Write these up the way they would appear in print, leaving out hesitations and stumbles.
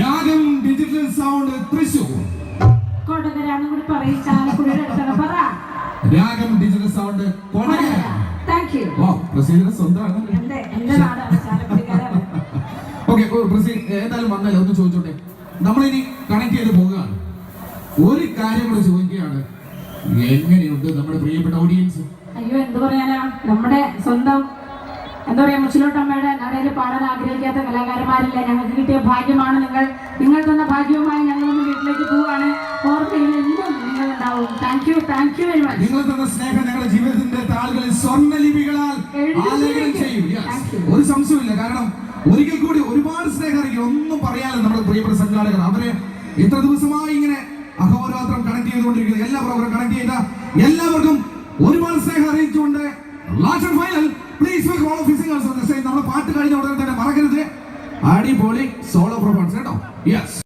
രാഗം digital sound Thrissur. രാഗം digital sound Kodakara. സ്വന്തമാണ്. ഓക്കെ ഏതായാലും വന്നല്ലോ ഒന്ന് ചോദിച്ചോട്ടെ. നമ്മളിനി കണക്ട് ചെയ്ത് പോവുകയാണ്. ഒരു കാര്യം കൂടെ ചോദിക്കുകയാണ്, എങ്ങനെയുണ്ട് നമ്മുടെ പ്രിയപ്പെട്ട ഓഡിയൻസ്? അയ്യോ എന്ത് പറയാനാ, നമ്മുടെ സ്വന്തം എന്താ പറയാ മുച്ചിലോട്ടമ്മയുടെ നടയിൽ പാടാൻ ആഗ്രഹിക്കാത്ത കലാകാരന്മാരില്ല. ഞങ്ങൾക്ക് കിട്ടിയ ഭാഗ്യമാണ് നിങ്ങൾ തന്ന ഭാഗ്യവുമായി ഞങ്ങളൊന്ന് വീട്ടിലേക്ക് പോവുകയാണ്. ഓർമ്മയിൽ എന്നും നിങ്ങളുണ്ടാവും. Thank you very much. നിങ്ങൾ തന്ന സ്നേഹം ഞങ്ങളുടെ ജീവിതത്തിന്റെ താളുകളിൽ സ്വർണ്ണലിപികളാൽ ആലേഖനം ചെയ്യും. ഒരു സംശയമില്ല. കാരണം ഒരിക്കൽ കൂടി ഒരുപാട് സ്നേഹം അറിയിക്കും. ഒന്നും പറയാനും നമ്മുടെ പ്രിയപ്പെട്ട സംഘാടകർ അവരെ ഇത്ര ദിവസമായി ഇങ്ങനെ അഹോരാത്രം കണക്ട് ചെയ്തുകൊണ്ടിരിക്കുന്നത് എല്ലാ പ്രോഗ്രാം കണക്ട് ചെയ്ത എല്ലാവർക്കും ഒരുപാട് സ്നേഹം അറിയിച്ചുകൊണ്ട് last final please welcome all of singers on the stage. നമ്മുടെ പാട്ട് കഴിഞ്ഞ ഉടനെ തന്നെ മറക്കരുത് അടിപൊളി സോളോ പെർഫോമൻസ് കേട്ടോ. യെസ്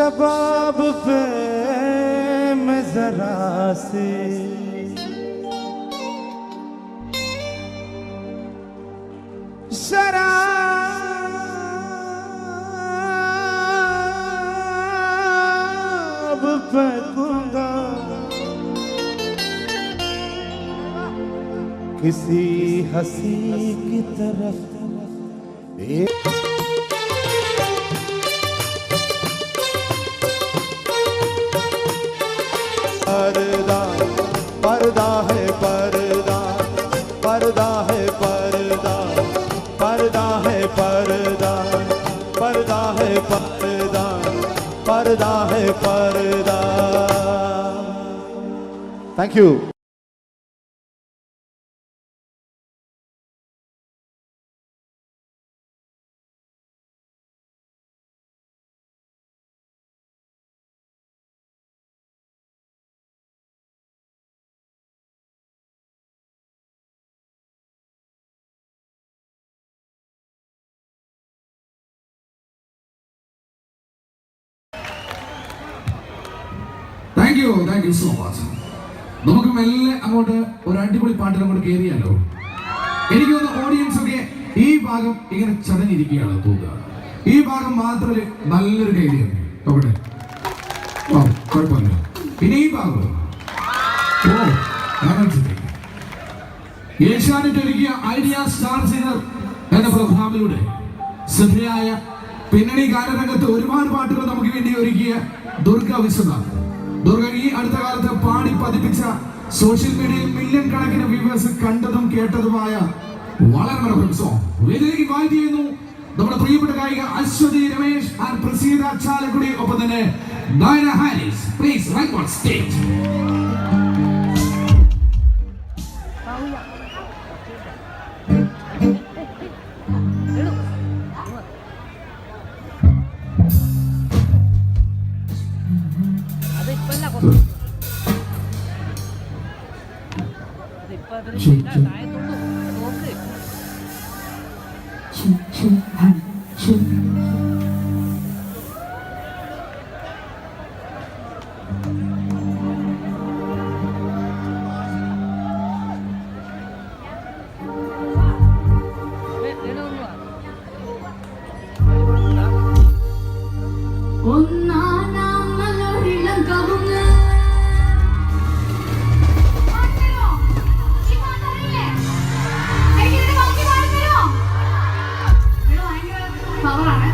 शबाब पे मैं जरा से शराब फेंकूंगा किसी हंसी की तरफ पर्दा पर्दा है पर्दा पर्दा है पर्दा पर्दा है पर्दा पर्दा है पर्दा पर्दा है पर्दा। Thank you. Thank you so much. നമുക്ക് മെല്ലെ അങ്ങോട്ട് ഒരു അടിപൊളി പാട്ടിൽ അങ്ങോട്ട് കയറിയാലോ. എനിക്ക് തോന്നുന്നു ഓഡിയൻസ് ഒക്കെ ഈ ഭാഗം ഇങ്ങനെ ചടഞ്ഞിരിക്കുകയാണ് തോന്നുക. ഈ ഭാഗം മാത്രമേ നല്ലൊരു കയറിയാണ് നോക്കട്ടെ. ഓ കുഴപ്പമില്ല. പിന്നെ ഈ ഭാഗം ഓ ഏഷ്യാനെറ്റ് ഒരുക്കിയ ഐഡിയ സ്റ്റാർ സിംഗർ എന്ന പ്രോഗ്രാമിലൂടെ ശ്രദ്ധയായ പിന്നണി ഗാനരംഗത്ത് ഒരുപാട് പാട്ടുകൾ നമുക്ക് വേണ്ടി ഒരുക്കിയ ദുർഗ വിശ്വനാഥ്. ദുർഗ ഈ അടുത്ത കാലത്ത് പാടി പതിപ്പിച്ച സോഷ്യൽ മീഡിയയിൽ മില്യൺ കണക്കിന് വ്യൂവേഴ്സ് കണ്ടതും കേട്ടതുമായ വളരെ മനോഹരം സോങ് വേദിയിലേക്ക് ഇൻവൈറ്റ് ചെയ്യുന്നു നമ്മുടെ പ്രിയപ്പെട്ട ഗായിക അശ്വതി രമേശ് ആൻഡ് പ്രസീത ചാലക്കുടി, ഒപ്പം തന്നെ Diana Harris. Please right on stage. പവറാണ്.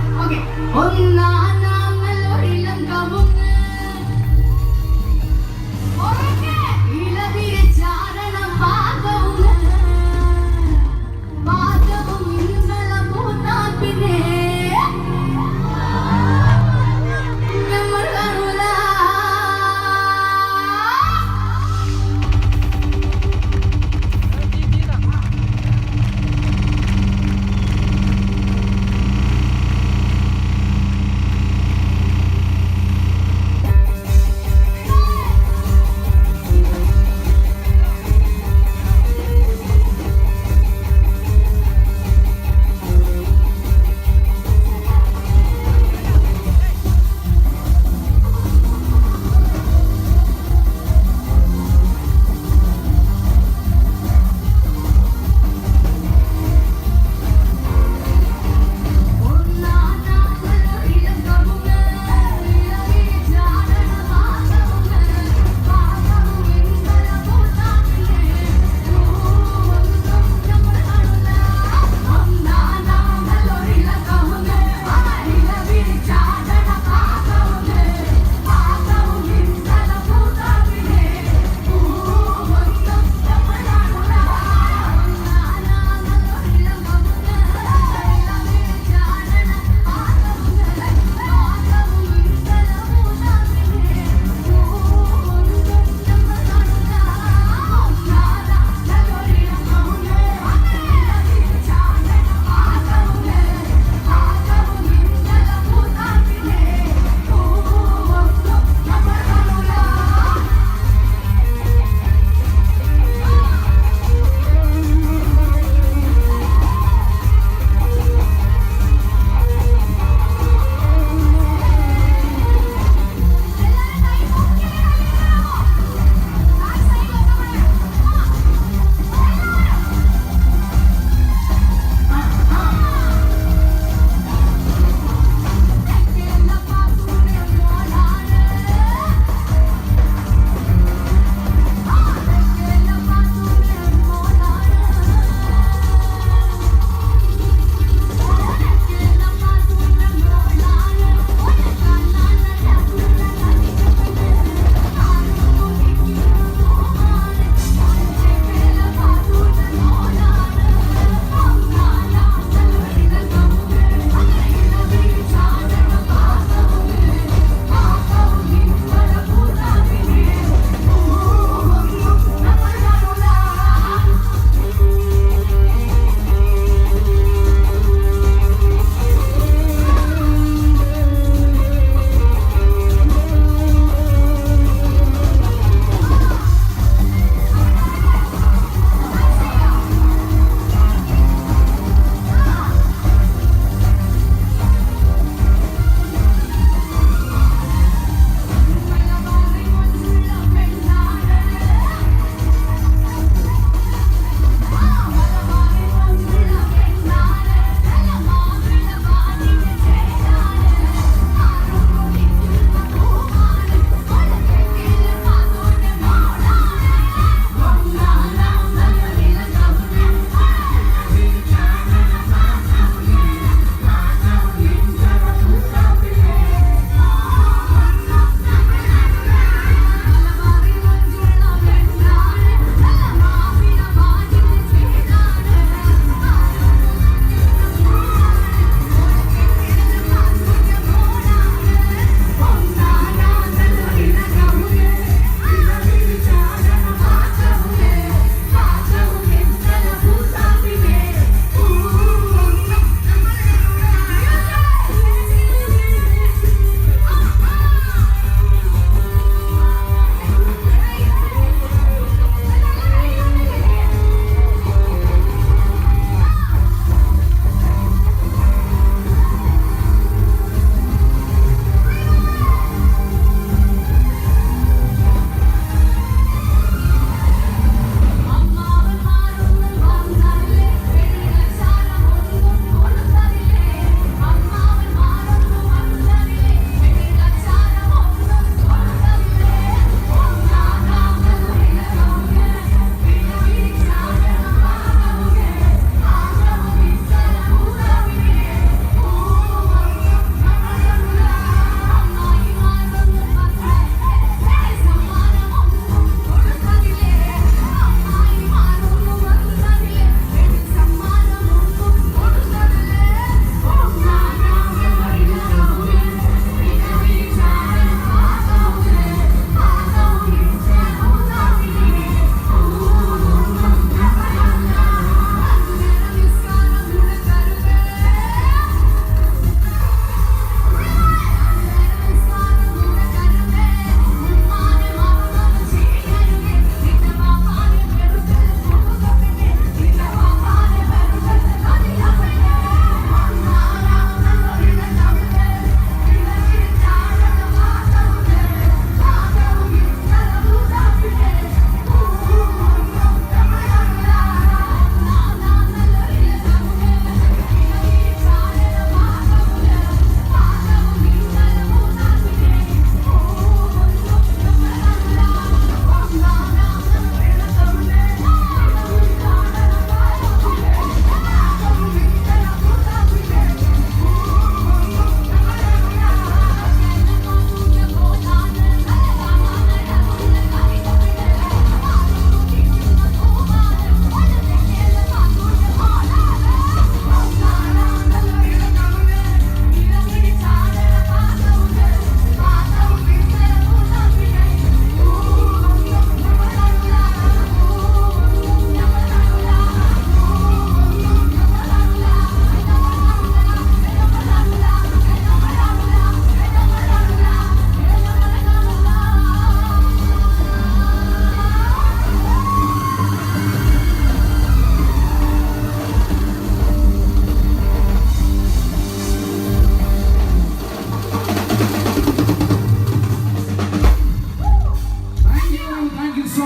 ഈ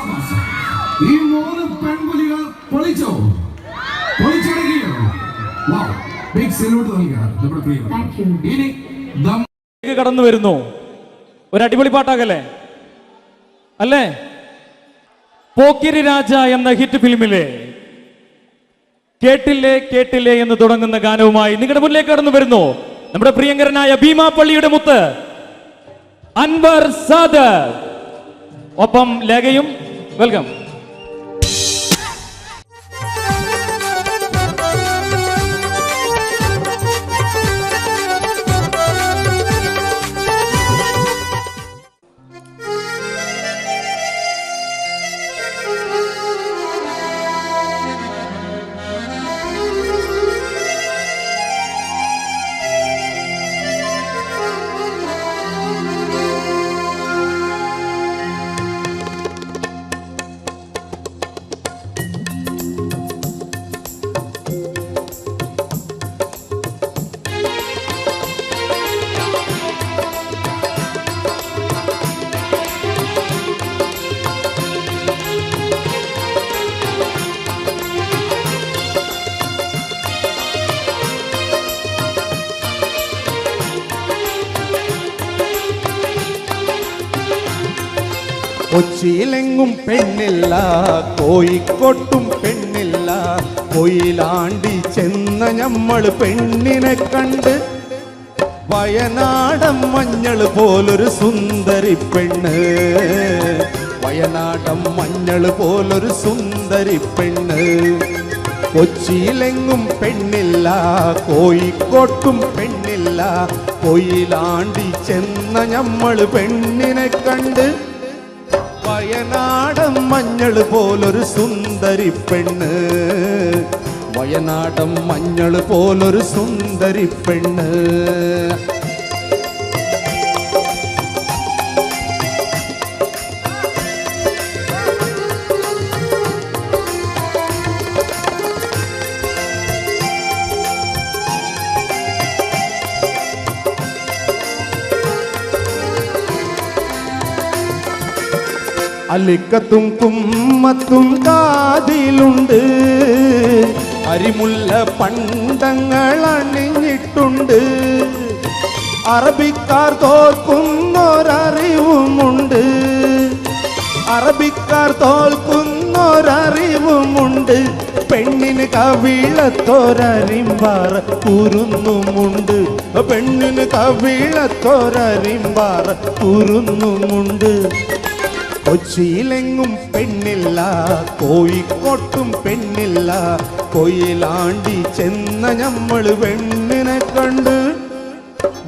3 പെൺപുലികൾ പൊളിച്ചോ, പൊളിച്ചടക്കിയോ? ബിഗ് സല്യൂട്ട് നൽകുകയാണ് നമ്മുടെ പ്രിയ. ഇനി കടന്നു വരുന്നു ഒരു അടിപൊളി പാട്ടാകല്ലേ അല്ലേ? പോക്കിരി രാജ എന്ന ഹിറ്റ് ഫിലിമിലെ കേട്ടില്ലേ കേട്ടില്ലേ എന്ന് തുടങ്ങുന്ന ഗാനവുമായി നിങ്ങളുടെ മുന്നിലേക്ക് കടന്നു വരുന്നു നമ്മുടെ പ്രിയങ്കരനായ ഭീമാപ്പള്ളിയുടെ മുത്ത് അൻവർ സാദർ, ഒപ്പം ലേഖയും. വെൽക്കം. കൊച്ചിയിലെങ്ങും പെണ്ണില്ല, കോഴിക്കോട്ടും പെണ്ണില്ല, കൊയിലാണ്ടി ചെന്ന ഞമ്മൾ പെണ്ണിനെ കണ്ട് വയനാടൻ മഞ്ഞൾ പോലൊരു സുന്ദരി പെണ്ണ്, വയനാടൻ മഞ്ഞൾ പോലൊരു സുന്ദരി പെണ്ണ്. കൊച്ചിയിലെങ്ങും പെണ്ണില്ല, കോഴിക്കോട്ടും പെണ്ണില്ല, കൊയിലാണ്ടി ചെന്ന ഞമ്മൾ പെണ്ണിനെ കണ്ട് വയനാടൻ മഞ്ഞൾ പോലൊരു സുന്ദരി പെണ്ണ്, വയനാടൻ മഞ്ഞൾ പോലൊരു സുന്ദരി പെണ്ണ്. അലിക്കത്തും കുമ്മത്തും കാതിലുണ്ട്, അരിമുല്ല പണ്ടങ്ങൾ അണിഞ്ഞിട്ടുണ്ട്, അറബിക്കാർ തോൽക്കുന്നൊരറിവുമുണ്ട്, അറബിക്കാർ തോൽക്കുന്നൊരറിവുമുണ്ട്, പെണ്ണിന് കവിളത്തോരരിമ്പാറ കുരുന്നുമുണ്ട്, പെണ്ണിന് കവിളത്തോരരിമ്പാറ കുരുന്നുമുണ്ട്. കൊച്ചിയിലെങ്ങും പെണ്ണില്ല, കോഴിക്കോട്ടും പെണ്ണില്ല, കൊയിലാണ്ടി ചെന്ന ഞമ്മൾ പെണ്ണിനെ കണ്ട്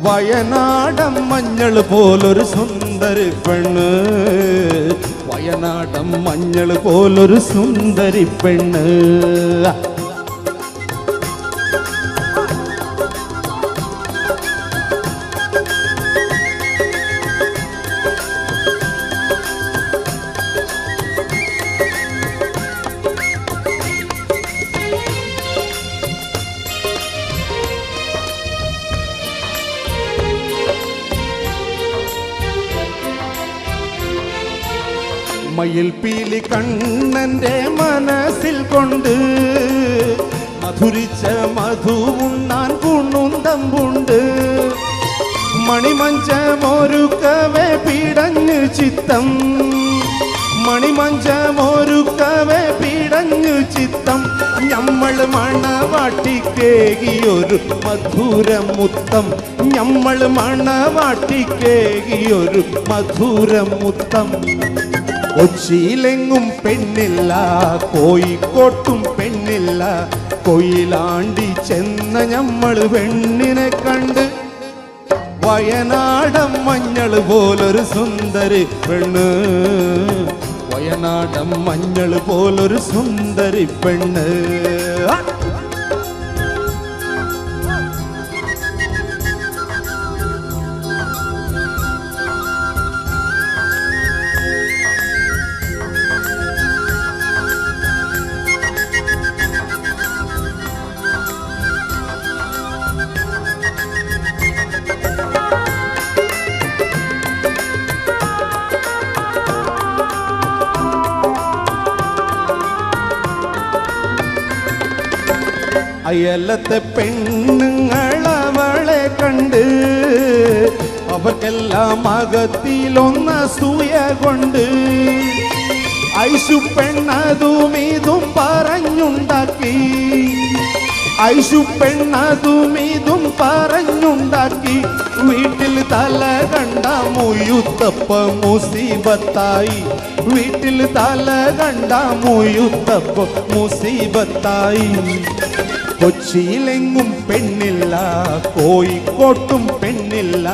വയനാടൻ മഞ്ഞൾ പോലൊരു സുന്ദരി പെണ്ണ്, വയനാടൻ മഞ്ഞൾ പോലൊരു സുന്ദരി പെണ്ണ്. മയിൽ പീലി കണ്ണന്റെ മനസ്സിൽ കൊണ്ട് മധുരിച്ച മധു ഉണ്ണാൻ കുണുന്തമ്പുണ്ട്, മണിമഞ്ചമൊരുക്കവേ പിടഞ്ഞു ചിത്തം, മണിമഞ്ചമൊരുക്കവേ പിടഞ്ഞു ചിത്തം, ഞമ്മൾ മണവാട്ടിക്കേകിയൊരു മധുരമുത്തം, ഞമ്മൾ മണവാട്ടിക്കേകിയൊരു മധുരമുത്തം. കൊച്ചിയിലെങ്ങും പെണ്ണില്ല, കോഴിക്കോട്ടും പെണ്ണില്ല, കൊയിലാണ്ടി ചെന്ന ഞമ്മൾ പെണ്ണിനെ കണ്ട് വയനാടൻ മഞ്ഞൾ പോലൊരു സുന്ദരി പെണ്ണ്, വയനാടൻ മഞ്ഞൾ പോലൊരു സുന്ദരി പെണ്ണ്. അയലത്തെ പെണ്ണുങ്ങളവളെ കണ്ട് അവർക്കെല്ലാം അകത്തിലൊന്ന സൂയ കൊണ്ട് ഐശു പെണ്ണതും ഇതും പറഞ്ഞുണ്ടാക്കി ഐശു പെണ്ണതും ഇതും പറഞ്ഞുണ്ടാക്കി വീട്ടിൽ തല കണ്ട മുയുത്തപ്പ മുസീബത്തായി വീട്ടിൽ തല കണ്ട മുയുത്തപ്പ മുസീബത്തായി കൊച്ചിയിലെങ്ങും പെണ്ണില്ല കോഴിക്കോട്ടും പെണ്ണില്ല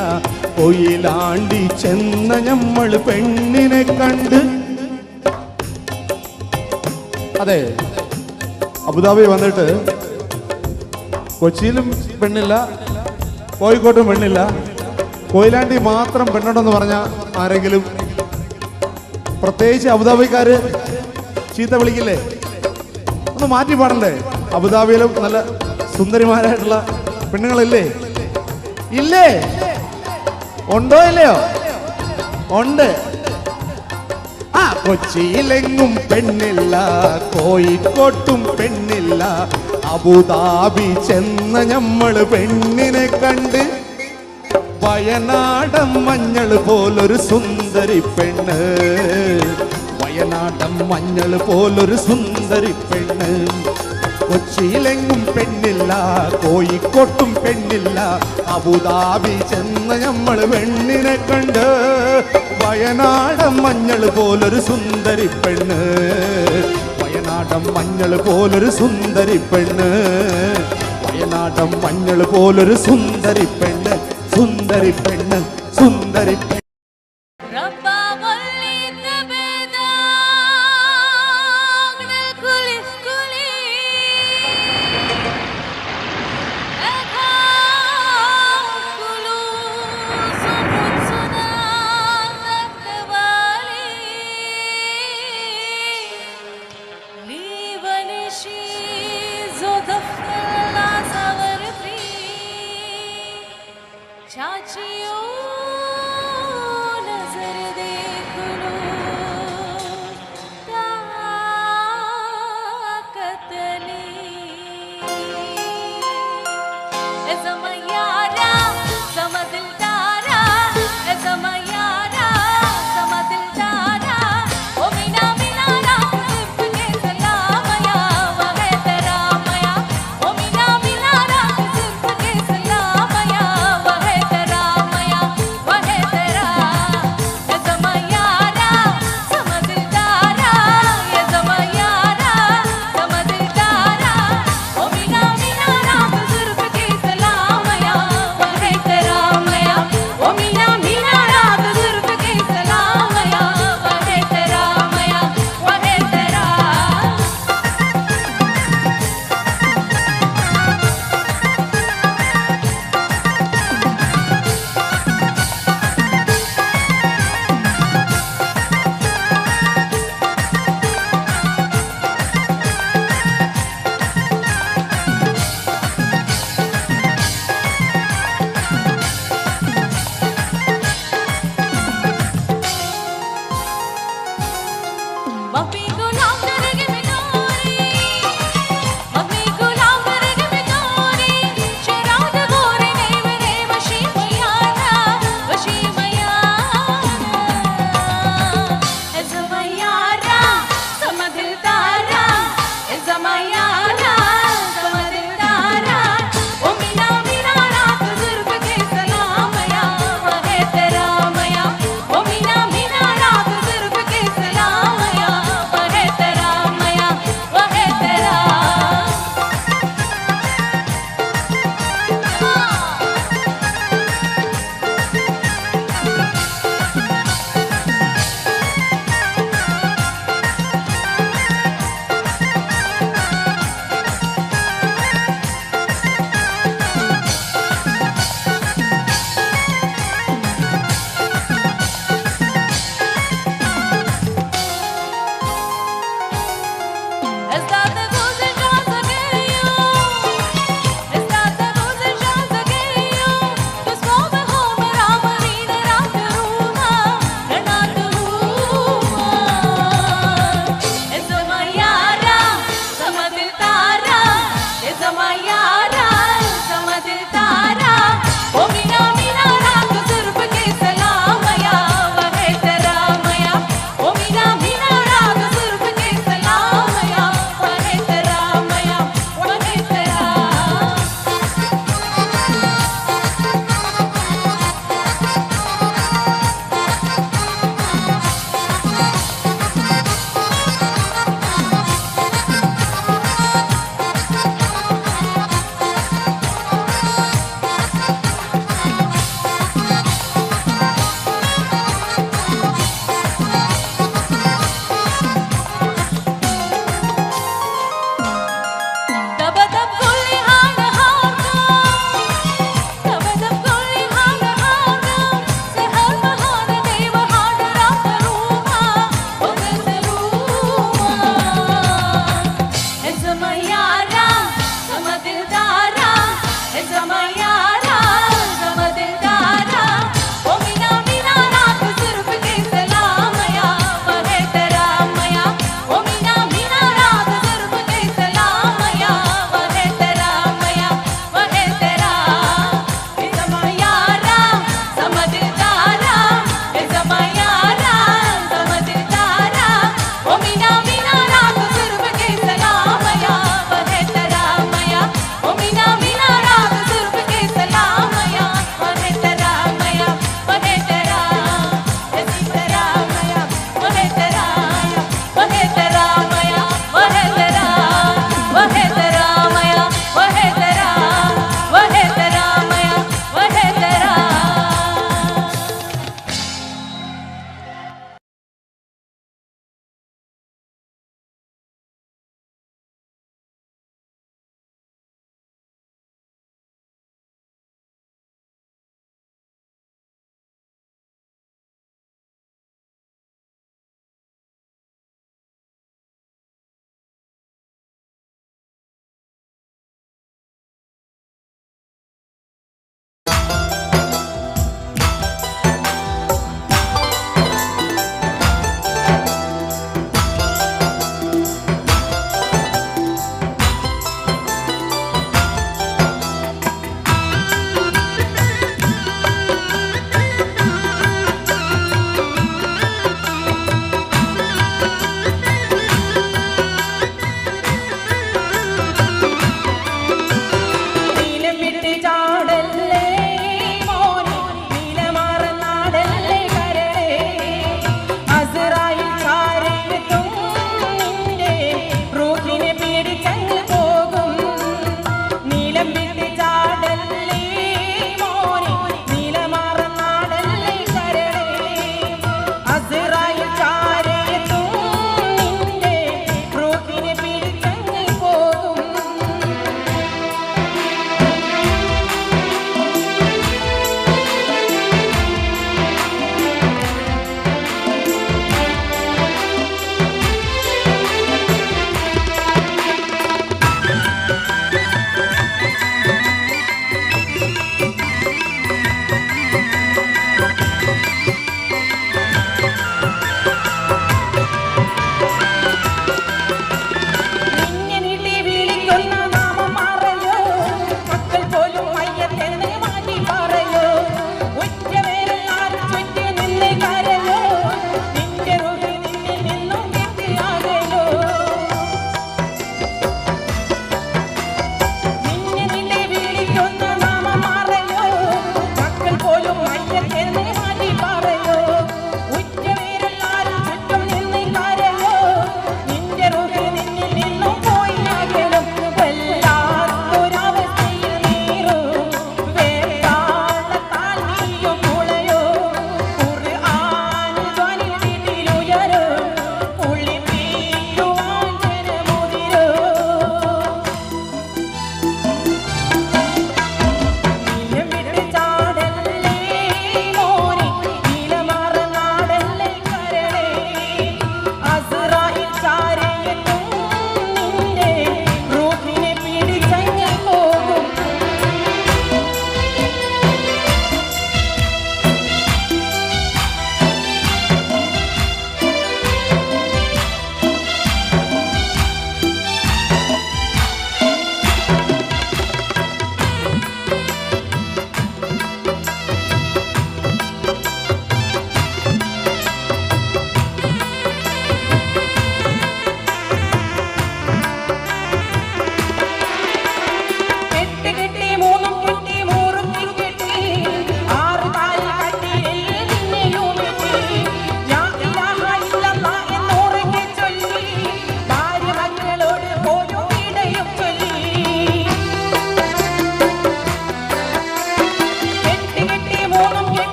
കൊയിലാണ്ടി ചെന്ന നമ്മൾ പെണ്ണിനെ കണ്ട് അതെ അബുദാബി വന്നിട്ട് കൊച്ചിയിലും പെണ്ണില്ല കോഴിക്കോട്ടും പെണ്ണില്ല കൊയിലാണ്ടി മാത്രം പെണ്ണുണ്ടെന്ന് പറഞ്ഞ ആരെങ്കിലും പ്രത്യേകിച്ച് അബുദാബിക്കാര് ചീത്ത വിളിക്കില്ലേ? ഒന്ന് മാറ്റി പാടണ്ടേ? അബുദാബിയിലും നല്ല സുന്ദരിമാരായിട്ടുള്ള പെണ്ണുങ്ങളില്ലേ? ഇല്ലേ? ഉണ്ടോ ഇല്ലയോ? ഉണ്ട്. ആ കൊച്ചിയിലെങ്ങും പെണ്ണില്ല കോഴിക്കോട്ടും പെണ്ണില്ല അബുദാബി ചെന്ന ഞമ്മള് പെണ്ണിനെ കണ്ട് വയനാടൻ മഞ്ഞൾ പോലൊരു സുന്ദരി പെണ്ണ് വയനാടൻ മഞ്ഞൾ പോലൊരു സുന്ദരി പെണ്ണ് കൊച്ചിയിലെങ്ങും പെണ്ണില്ല കോഴിക്കോട്ടും പെണ്ണില്ല അബുദാബി ചെന്ന നമ്മൾ പെണ്ണിനെ കണ്ട് വയനാടൻ മഞ്ഞൾ പോലൊരു സുന്ദരി പെണ്ണ് വയനാടൻ മഞ്ഞൾ പോലൊരു സുന്ദരി പെണ്ണ് വയനാടൻ മഞ്ഞൾ പോലൊരു സുന്ദരി പെണ്ണ് സുന്ദരി പെണ്ണ് സുന്ദരി പെണ്ണ് Wahai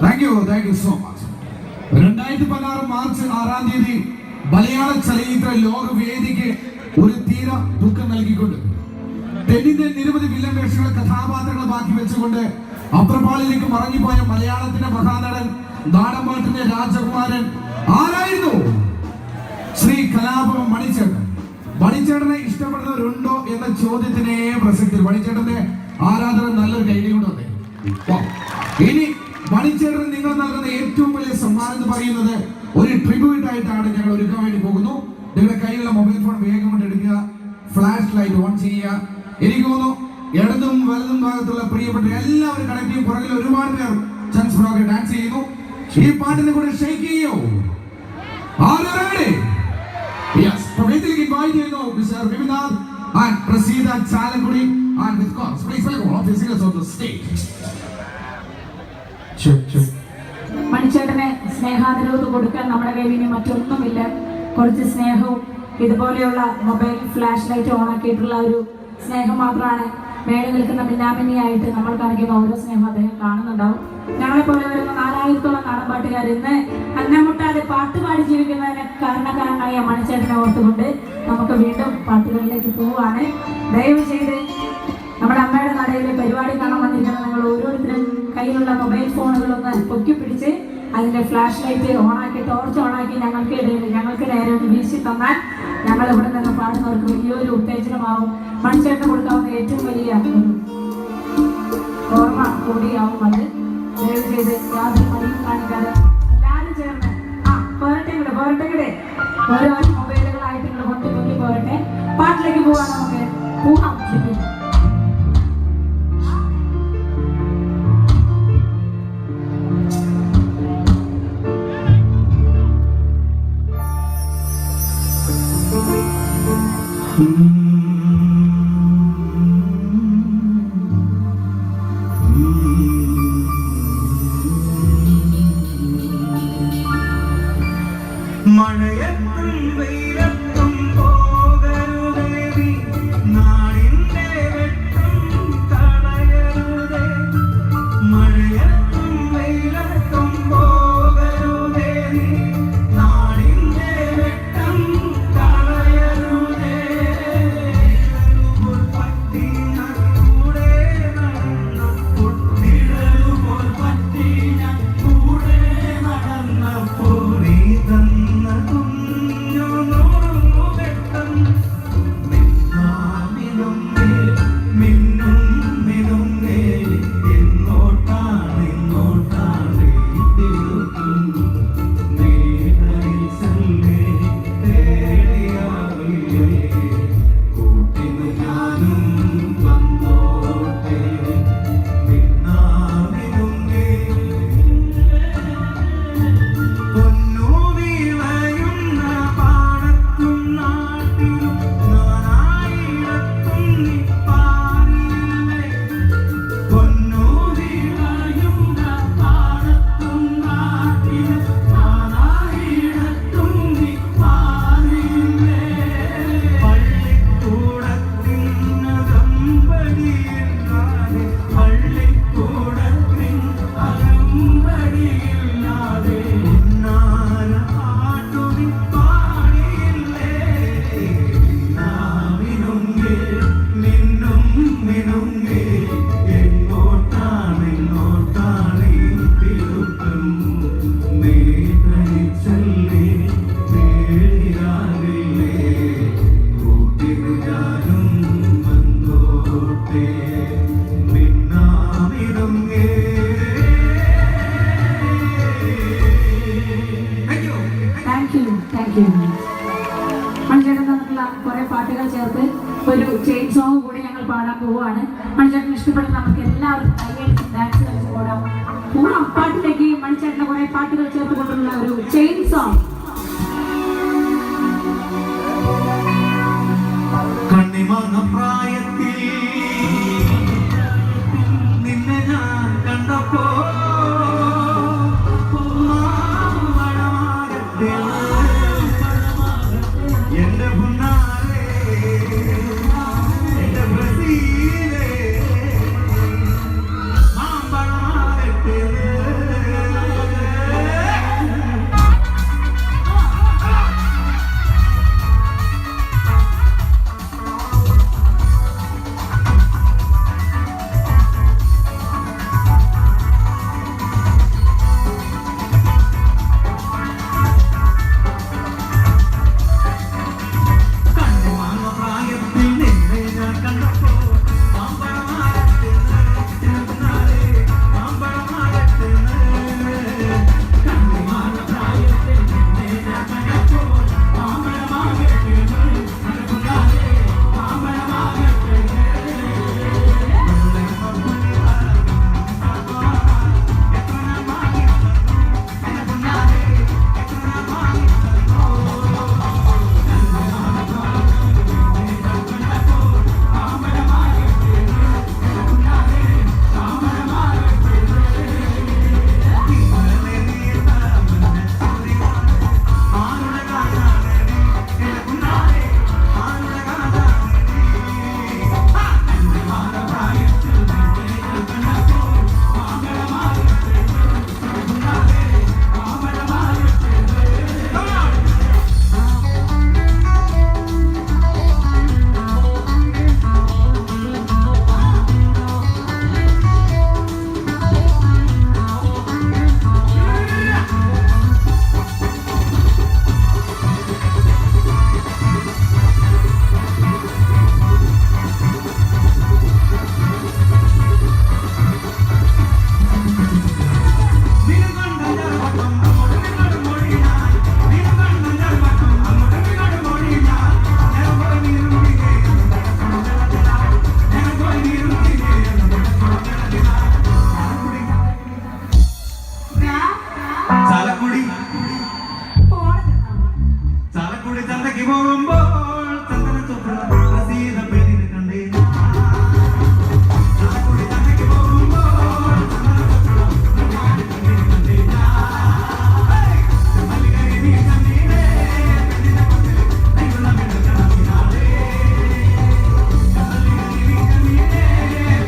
thank you so much. 2016 March 6-ാം തീയതി മലയാള ചലച്ചിത്ര ലോകവേദിക്ക് ഒരു തീര ദുഃഖം നൽകിക്കൊണ്ട് തെന്നിന്റെ നിരവധി വില്ലൻ വേഷങ്ങളെ കഥാപാത്രങ്ങളെ ബാക്കി വെച്ചുകൊണ്ട് അപ്രപാളിലേക്ക് മറങ്ങിപ്പോയ മലയാളത്തിന്റെ മഹാനടൻ നാടൻപാട്ടിന്റെ രാജകുമാരൻ ആരായിരുന്നു? ശ്രീ കലാഭവൻ മണിച്ചേട്ടൻ. മണിച്ചേട്ടനെ ഇഷ്ടപ്പെടുന്നവരുണ്ടോ എന്ന ചോദ്യത്തിനെ പ്രസക്തി. മണിച്ചേട്ടന്റെ ആരാധന നല്ലൊരു കൈഡി കൊണ്ട് വന്നേ. ഇനി മണിച്ചേട്ടൻ നിങ്ങൾ നൽകുന്ന ഏറ്റവും വലിയ സമ്മാനം എന്ന് പറയുന്നത് ഒരു ട്രിബ്യൂട്ട് ആയിട്ടാണ് ഞങ്ങൾ ഒരുക്കാൻ വേണ്ടി പോകുന്നു. നിങ്ങളുടെ കയ്യിലുള്ള മൊബൈൽ ഫോൺ വേഗം കൊണ്ട് എടുക്കുക, ഫ്ലാഷ് ലൈറ്റ് ഓൺ ചെയ്യുക. എനിക്ക് തോന്നുന്നു ഇടതും വലതും ഭാഗത്തുള്ള പ്രിയപ്പെട്ട എല്ലാവരും കണക്ട് ചെയ്യും. പുറകിൽ ഒരുപാട് പേർ ചാൻസ് ഫ്രോക്ക് ഡാൻസ് ചെയ്യുന്നു. ഈ പാട്ടിനെ കൂടെ ഷെയ്ക്ക് ചെയ്യോ? Yes, വേദിയിലേക്ക് invite ചെയ്യുന്നു Mister Vivinath and Praseetha Chalakudy and with course please welcome all the singers on the stage. മണിച്ചേട്ടനെ സ്നേഹാദരവ് കൊടുക്കാൻ നമ്മുടെ കയ്യിൽ ഇനി മറ്റൊന്നുമില്ല. കുറച്ച് സ്നേഹവും ഇതുപോലെയുള്ള മൊബൈൽ ഫ്ലാഷ് ലൈറ്റ് ഓണാക്കിയിട്ടുള്ള ഒരു സ്നേഹം മാത്രമാണ്. മേലെ നിൽക്കുന്ന മിന്നാമിനിയായിട്ട് നമ്മൾ കാണിക്കുന്ന ഓരോ സ്നേഹം അദ്ദേഹം കാണുന്നുണ്ടാവും. ഞങ്ങളെ പോലെ വരുന്ന 4000-ഓളം നാടൻപാട്ടുകാർ ഇന്ന് അന്നമുട്ടാതെ പാട്ടുപാടി ജീവിക്കുന്നതിന് കാരണക്കാരനായ മണിച്ചേട്ടനെ ഓർത്തുകൊണ്ട് നമുക്ക് വീണ്ടും പാട്ടുകളിലേക്ക് പോവുകയാണ്. ദയവ് ചെയ്ത് നമ്മുടെ അമ്മയുടെ നടയിലെ പരിപാടി കാണാൻ വന്നിരിക്കുന്ന നിങ്ങൾ ഓരോരുത്തരും കയ്യിലുള്ള മൊബൈൽ ഫോണുകളൊന്ന് പൊക്കി പിടിച്ച് അതിന്റെ ഫ്ലാഷ് ലൈറ്റ് ഓണാക്കി ടോർച്ച് ഓണാക്കി ഞങ്ങൾക്ക് നേരെ ഒന്ന് വീശി തന്നാൽ ഞങ്ങൾ ഇവിടെ നിന്ന് പാടുന്നവർക്ക് വലിയൊരു ഉത്തേജനമാവും. മണിച്ചേട്ടന് കൊടുക്കാവുന്ന ഏറ്റവും വലിയ ഒരു ഓർമ്മ കൂടിയാവും അത്. ദയവ് ചെയ്ത് യാതൊരു മടിയും കാണിക്കാതെ എല്ലാവരും ചേർന്ന് പോരട്ടെ ഓരോ മൊബൈലുകളായിട്ട് നിങ്ങൾ പൊക്കി പോരട്ടെ. പാട്ടിലേക്ക് പോകാൻ നമുക്ക് പോകാം. മഴയത്തും വെയിലത്തും പോകരുതേ, നാടിന്റെ വെട്ടം തടയരുതേ. മഴയത്തും വെയിലത്തും പോകരുതേ, നാടിന്റെ വെട്ടം തടയരുതേ. നിഴലുപോൽ പറ്റി ഞാൻ കൂടെ നടന്നപ്പോൾ, നിഴലുപോൽ പറ്റി ഞാൻ കൂടെ നടന്നപ്പോൾ നീ തന്ന കുഞ്ഞു നൂറുവെട്ടം മിന്നാമിനുങ്ങേ, മിന്നും മിനുങ്ങേ. എങ്ങോട്ടാണ് തിരുത്തും നീടയിൽ ചെല്ലേ തേടിയാവില്ലേ. കൂട്ടിന് ഞാനും വന്നോട്ടെ മിന്നാമിനുങ്ങേ. പൊന്നു വിളയുന്ന പാടത്തും നാട്ടിലും നാനായിടത്തും നീ പാറിയില്ലേ. പൊന്നു വിളയുന്ന പാടത്തും നാട്ടിലും നാനായിടത്തും നീ പാറിയില്ലേ. പള്ളിക്കൂടത്തിനകമ്പടിയില്ലാതെ, പള്ളിക്കൂടത്തിൻ അകമ്പടിയില്ലാതെ ഉന്നാര പാട്ടുനി പാടിയില്ലേ. മിന്നാമിനുങ്ങേ, മിന്നും മിനുങ്ങേ. എങ്ങോട്ടാണ് ഈ തിരുത്തം നീ തനിച്ചല്ലേ പേടിയാകില്ലേ. കൂട്ടിനു ഞാനും വന്നോട്ടെ മിന്നാമിനുങ്ങേ. Thank you. മണിച്ചേട്ടൻ തന്നിട്ടുള്ള കുറെ പാട്ടുകൾ ചേർത്ത് ഒരു ചെയിൻ സോങ് കൂടി ഞങ്ങൾ പാടാൻ പോവുകയാണ്. മണിച്ചേട്ടന് ഇഷ്ടപ്പെടുന്ന നമുക്ക് എല്ലാവർക്കും കൈയടിച്ച് ഡാൻസ് കളിച്ച് പോടാം. പാട്ടിലേക്ക് മണിച്ചേട്ടന് കുറെ പാട്ടുകൾ ചേർത്ത് കൊണ്ടുള്ള ഒരു ചെയിൻ സോങ്. കണ്ണിമാങ്ങ പ്രായത്തിൽ നിന്നെ ഞാൻ കണ്ടപ്പോ മാവളമാകട്ടെ എന്റെ പുന്നാരേ, എന്റെ ബ്രസീലേ, മാമ്പഴമാകട്ടെ ചന്തയ്ക്ക് പോകുമ്പോൾ ചന്ദന ചുവപ്പുള്ള റസീദ പെണ്ണിനെ കണ്ടേ ചാലക്കുടി ചന്തയ്ക്ക് പോകുമ്പോൾ ചന്ദന ചുവപ്പുള്ള പെണ്ണിനെ കണ്ടേ മല്ലികരി നീ കണ്ണീരേ പെണ്ണിനെ കൊണ്ടേ കൈയുള്ള പെണ്ണുകളാണേ മല്ലികരി നീ കണ്ണീരേ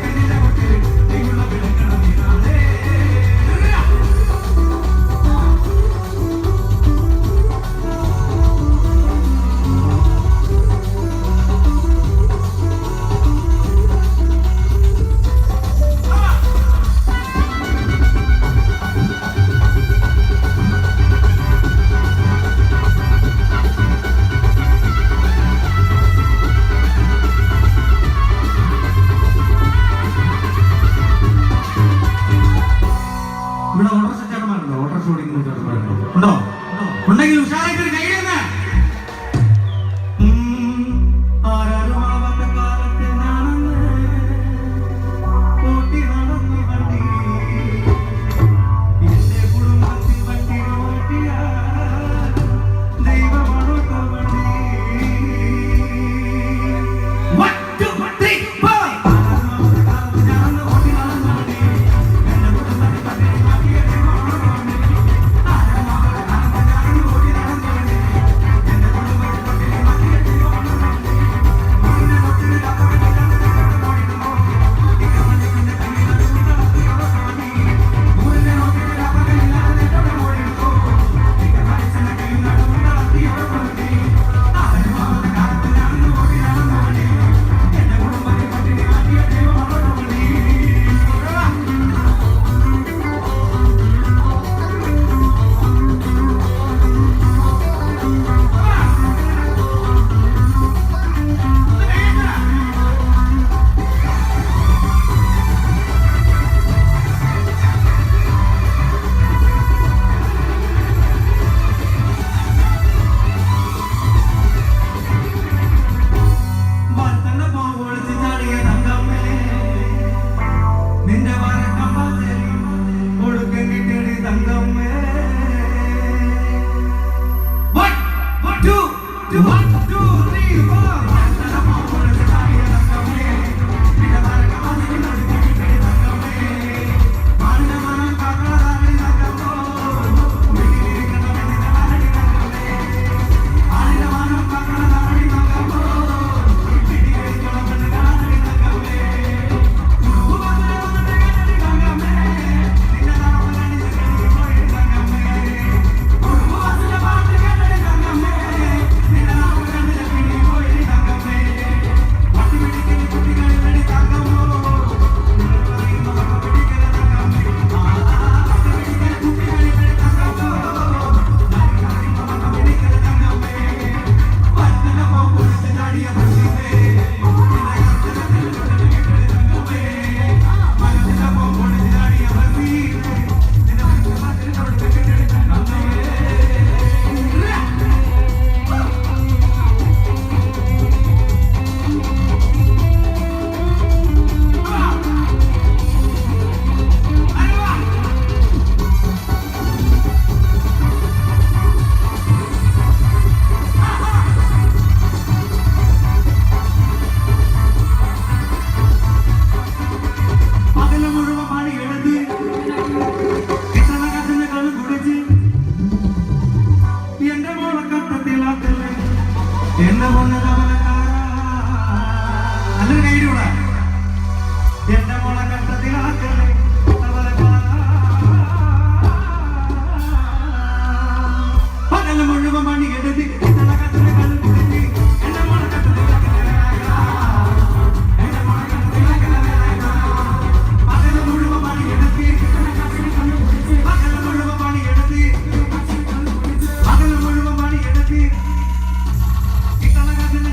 പെണ്ണിനെ കൊണ്ടേ കൈയുള്ള പെണ്ണുകളാണേ ഇവിടെ ഓട്ടർഷ ചേട്ടന്മാരുണ്ടോ? ഓട്ടർഷ ഓടിക്കുന്ന ചേട്ടന്മാരുണ്ടോ? ഉണ്ടോ? ഉണ്ടെങ്കിൽ ഉഷാറായിട്ടൊരു കൈ തന്നെ. ആരാരും ആവാത്ത കാലത്ത് ഞാനന്ന് ഓട്ടി നടന്നു വണ്ടി. എന്റെ കുടുംബത്തിൽ വണ്ടി ഓട്ടിയ ദൈവമാണോ വണ്ടി. 1 2 3 4 ആരാരും ആവാത്ത കാലത്ത് ഞാനന്ന് ഓട്ടി നടന്നു വണ്ടി. എന്റെ കുടുംബത്തിൽ വണ്ടി ഓട്ടിയ ദൈവമാണോ വണ്ടി. ആരാരും ആവാത്ത കാലത്ത് ഞാനന്ന് ഓട്ടി നടന്നു വണ്ടി. എന്റെ കുടുംബത്തിൽ വണ്ടി ഓട്ടിയ ദൈവമാണോ വണ്ടി. ഇതിനെ ഒത്തിരി കാപ്പാടി കണ്ടു ഓടിക്കുമോ ഇക്ക വണ്ടി കണ്ട് കണ്ണിലാണ് കുട്ടളത്തിയോടെ വണ്ടി. ഊരിനെ ഒത്തിരി കാപ്പാടി ഇല്ലാതെ ഓടിക്കുമോ ഇക്ക മരിച്ചെന്ന കയ്യിലാണ് കുട്ടളത്തിയോടെ വണ്ടി. ആരാരും ആവാത്ത കാലത്ത് ഞാനന്ന് ഓട്ടി നടന്നു വണ്ടി. എന്റെ കുടുംബത്തിൽ വണ്ടി ഓട്ടിയ ദൈവമാണോ വണ്ടി. വർത്തന പോവൊളിച്ച് ചാടിയ തങ്കമ്മേ നിന്റെ വരക്കമ്പാച്ചേരി ഒടുക്കം കിട്ടിയടി തങ്കമ്മേ. 1 2 3 4 വർത്തന പോവൊളിച്ച് ചാടിയ തങ്കമ്മേ നിന്റെ വരക്കമ്പാച്ചേരി ഒടുക്കം കിട്ടിയടി തങ്കമ്മേ. മാറിന്റെ മനം കാക്കടാടി തങ്കമ്മോ വീട്ടിലിരിക്കണ പെണ്ണിനെ വാരടി തങ്കമ്മേ. മാറിന്റെ മനം കാക്കടാടി തങ്കമ്മോ വീട്ടിലിരിക്കണ പെണ്ണിനെ തങ്കമ്മേ. കുടുംബത്തിലെ വന്നിട്ട് കേട്ടടി തങ്കമ്മേ നിന്നെ നടപ്പലടി ചെല്ലടി പോയി തങ്കമ്മേ. കുടുംബത്തിലെ പാട്ട് കേട്ടടി തങ്കമ്മേ നിന്നെ നടപ്പലടി ചെല്ലടി പോയി തങ്കമ്മേ. പട്ടി പിടിക്കൽ കുട്ടികളിലടി തങ്കമ്മോ നിങ്ങൾ പറയുന്ന പട്ടി പിടിക്കൽ തങ്കമ്മേ. പട്ടി പിടിക്കൽ കുട്ടികളിലടി തങ്കമ്മോ നിങ്ങൾ പറയുന്ന പട്ടി പിടിക്കൽ തങ്കമ്മേ. വർത്തന പോവൊളിച്ച് ചാടിയ പട്ടിമേ നിന്നെ കർത്തനത്തിൽ കിട്ടടി തങ്കമ്മേ. വർത്തന പോവൊളിച്ച് ചാടിയ പട്ടിമേ നിന്നെ കർത്തനത്തിൽ കിട്ടടി തങ്കമ്മേ. പകല് മുഴുവൻ പണിയെടുത്ത് കിട്ടണ കാശിന് കള്ള് കുടിച്ച് എന്റെ മോളെ കട്ടത്തിലാക്കല്ലേ എന്റെ മോനെ കവലക്കാരാ. നല്ലൊരു കൈയിലൂടെ എന്റെ മോളെ കട്ടത്തിലാക്കല്ലേ കവലക്കാരാ. പകല് മുഴുവൻ പണിയെടുത്ത് കിട്ടണ കാശിന് കള്ള് കുടിച്ച് എന്റെ മോളെ കട്ടത്തിലാക്കല്ലേ. എന്റെ മോളെ കട്ടത്തിലാക്കല്ലേ. പകല് മുഴുവൻ പണിയെടുത്ത് പകല് മുഴുവൻ പണിയെടുത്ത് പകല് മുഴുവൻ പണിയെടുത്ത് കിട്ടണ കാശിന്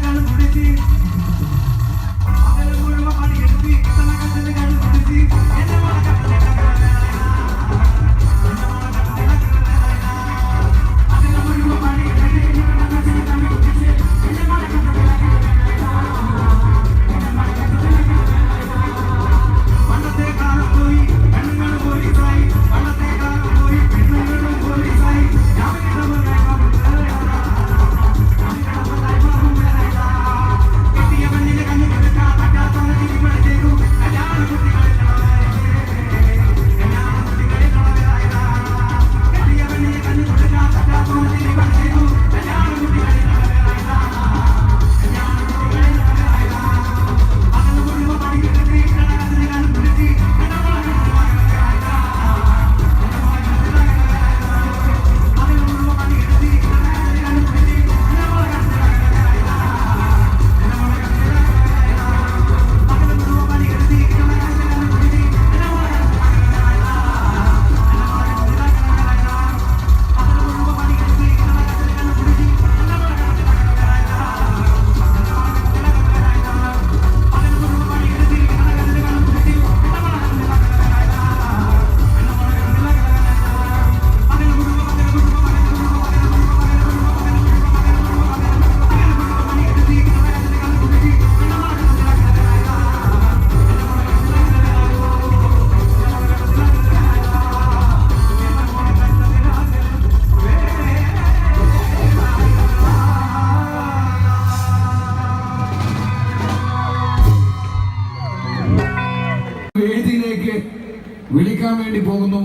വേണ്ടി പോകുന്നു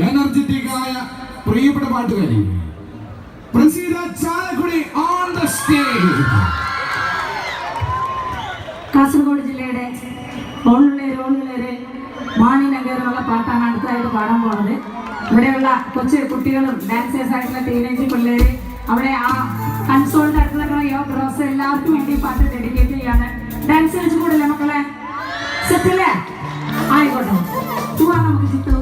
എനർജറ്റിക്കായ പ്രിയപ്പെട്ട പാട്ടുകാരി Praseetha Chalakudy on the stage. Kasaragod ജില്ലയുടെ ഓണുള്ളേര് മാണിനഗർ എന്നുള്ള പാട്ടാണ് അടുത്തതായിട്ട് പാടാൻ പോകുന്നത്. ഇവിടെയുള്ള കൊച്ചു കുട്ടികളും ഡാൻസേഴ്സ് ആയിട്ടുള്ള ടീനേജ് പിള്ളേര് അവിടെ ആ കൺസോളിന്റെ അടുത്തുള്ള യോഗ റോസ് എല്ലാവർക്കും വേണ്ടി പാട്ട് ഡെഡിക്കേറ്റ് ചെയ്യാണ്. ഡാൻസ് കളിച്ചു കൂടല്ലേ മക്കളെ? സെറ്റല്ലേ? ആയിക്കോട്ടെ, പോവാം നമുക്ക് ചിത്തു.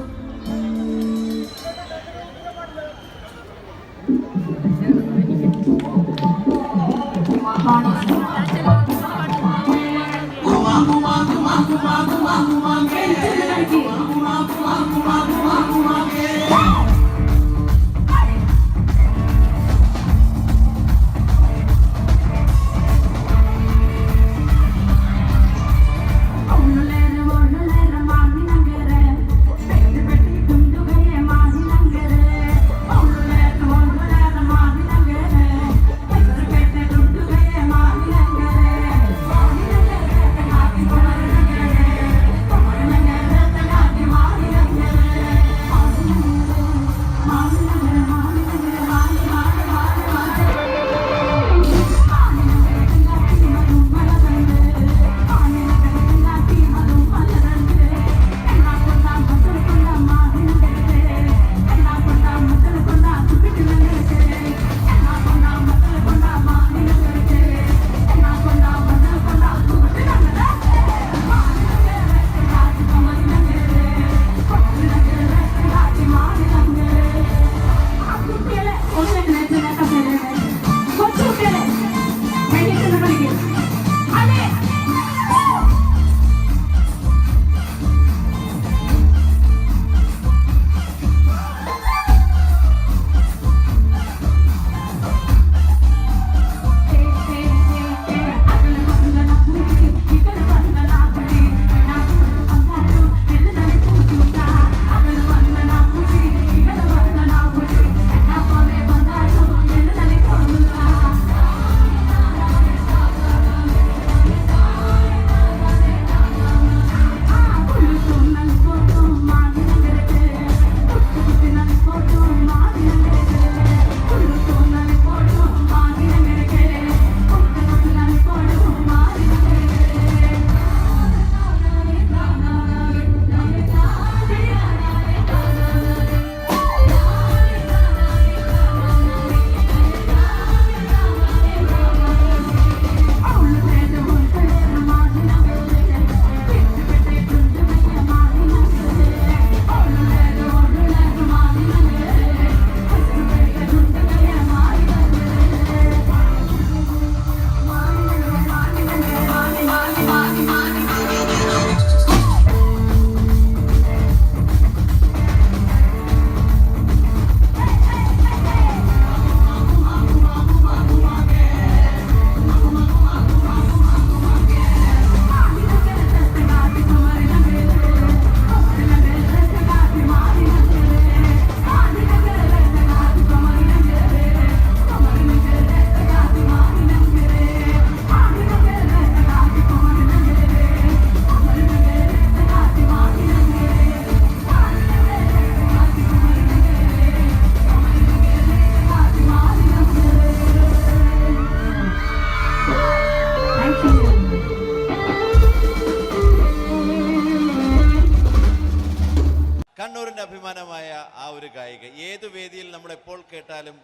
കണ്ണൂരിൻ്റെ അഭിമാനമായ ആ ഒരു ഗായിക ഏത് വേദിയിൽ നമ്മൾ എപ്പോൾ കേട്ടാലും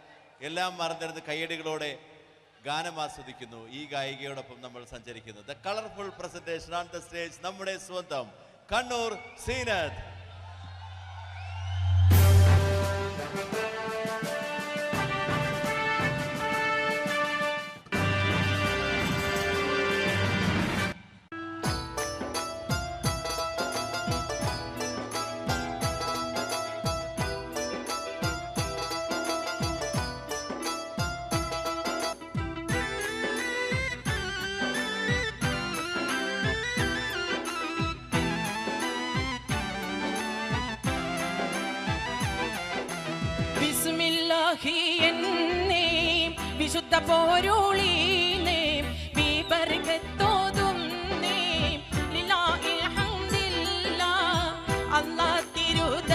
എല്ലാം മറന്നിരുന്ന് കയ്യടികളോടെ ഗാനം ആസ്വദിക്കുന്നു. ഈ ഗായികയോടൊപ്പം നമ്മൾ സഞ്ചരിക്കുന്നു. The colourful presentation on the stage, നമ്മുടെ സ്വന്തം കണ്ണൂർ സീനത്ത്. വിശുദ്ധ പോരുളീനേ ബിബർകത്തോതും നേ ലില്ലാഹിൽ ഹംദില്ലാ അല്ലാഹ് തിരുദ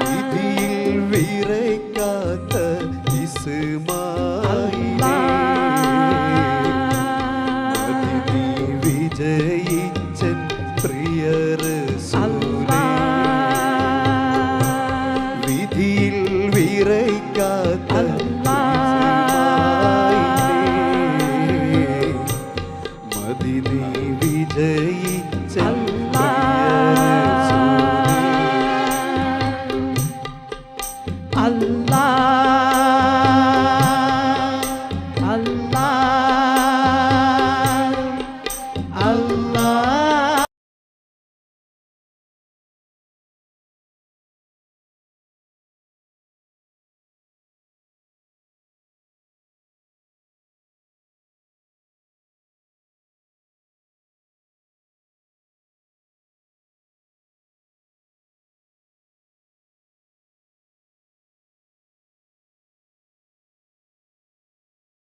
വിധിയിൽ വിറയ്ക്കാത്ത ഇസ്മായിലേ, അതിഥി വിജയിച്ചൻ പ്രിയ റസൂലേ, വിധിയിൽ വിറയ്ക്കാത്ത ഇസ്മായിലേ, മദീനയിൽ വിജയിച്ചൻ